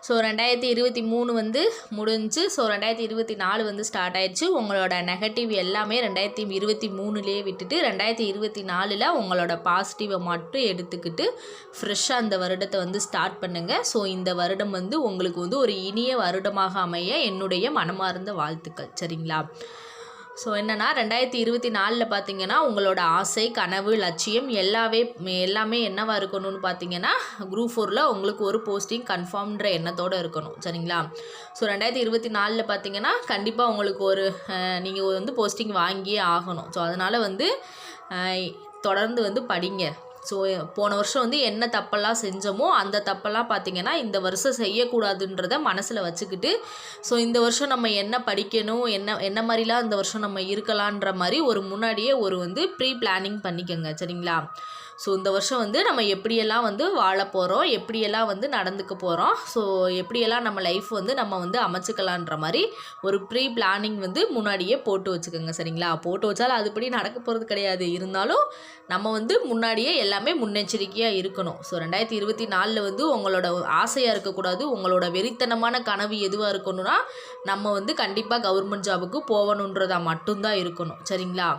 So 2023 வந்து முடிஞ்சு. So 2024 வந்து ஸ்டார்ட் ஆயிடுச்சு. உங்களோட நெகட்டிவ் எல்லாமே 2023லேயே விட்டுட்டு 2024ல் உங்களோட பாசிட்டிவை மட்டும் எடுத்துக்கிட்டு ஃப்ரெஷ்ஷாக அந்த வருடத்தை வந்து ஸ்டார்ட் பண்ணுங்கள். ஸோ இந்த வருடம் வந்து உங்களுக்கு வந்து ஒரு இனிய வருடமாக அமைய என்னுடைய மனமார்ந்த வாழ்த்துக்கள். சரிங்களா? ஸோ என்னென்னா 2024 பார்த்தீங்கன்னா உங்களோட ஆசை, கனவு, லட்சியம் எல்லாமே என்னவாக இருக்கணும்னு பார்த்தீங்கன்னா குரூப் 4ல் உங்களுக்கு ஒரு போஸ்டிங் கன்ஃபார்ம்ன்ற எண்ணத்தோடு இருக்கணும். சரிங்களா? ஸோ 2024 பார்த்தீங்கன்னா கண்டிப்பாக உங்களுக்கு ஒரு நீங்கள் வந்து போஸ்டிங் வாங்கியே ஆகணும். ஸோ அதனால் வந்து தொடர்ந்து வந்து படிங்க. ஸோ போன வருஷம் வந்து என்ன தப்பெல்லாம் செஞ்சோமோ அந்த தப்பெல்லாம் பார்த்திங்கன்னா இந்த வருஷம் செய்யக்கூடாதுன்றதை மனசில் வச்சுக்கிட்டு, ஸோ இந்த வருஷம் நம்ம என்ன படிக்கணும், என்ன மாதிரிலாம் இந்த வருஷம் நம்ம இருக்கலான்ற மாதிரி ஒரு முன்னாடியே ஒரு வந்து ப்ரீ பிளானிங் பண்ணிக்கோங்க. சரிங்களா? ஸோ இந்த வருஷம் வந்து நம்ம எப்படியெல்லாம் வந்து வாழ போகிறோம், எப்படியெல்லாம் வந்து நடந்துக்க போகிறோம், ஸோ எப்படியெல்லாம் நம்ம லைஃப் வந்து நம்ம வந்து அமைச்சிக்கலான்ற மாதிரி ஒரு ப்ரீ பிளானிங் வந்து முன்னாடியே போட்டு வச்சுக்கோங்க. சரிங்களா? போட்டு வச்சாலும் அதுபடி நடக்க போகிறது கிடையாது. இருந்தாலும் நம்ம வந்து முன்னாடியே எல்லாமே முன்னெச்சரிக்கையாக இருக்கணும். ஸோ 2024 வந்து உங்களோட ஆசையாக இருக்கக்கூடாது, உங்களோட வெறித்தனமான கனவு எதுவாக இருக்கணும்னா நம்ம வந்து கண்டிப்பாக கவர்மெண்ட் ஜாபுக்கு போகணுன்றதா மட்டும்தான் இருக்கணும். சரிங்களா?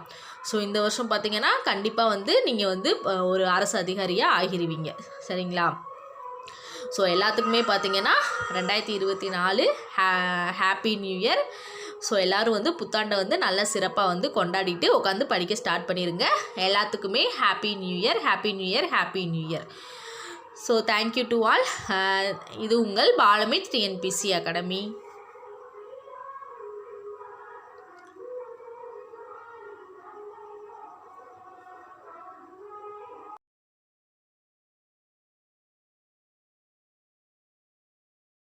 ஸோ இந்த வருஷம் பார்த்திங்கன்னா கண்டிப்பாக வந்து நீங்கள் வந்து ஒரு அரசு அதிகாரியாக ஆகிருவீங்க. சரிங்களா? ஸோ எல்லாத்துக்குமே பார்த்திங்கன்னா 2024 ஹாப்பி நியூ இயர். ஸோ எல்லோரும் வந்து புத்தாண்டை வந்து நல்ல சிறப்பாக வந்து கொண்டாடிட்டு உட்காந்து படிக்க ஸ்டார்ட் பண்ணிடுங்க. எல்லாத்துக்குமே happy new year, happy new year, happy new year. So thank you to all. இது உங்கள் பாலமித் TNPSC அகாடமி.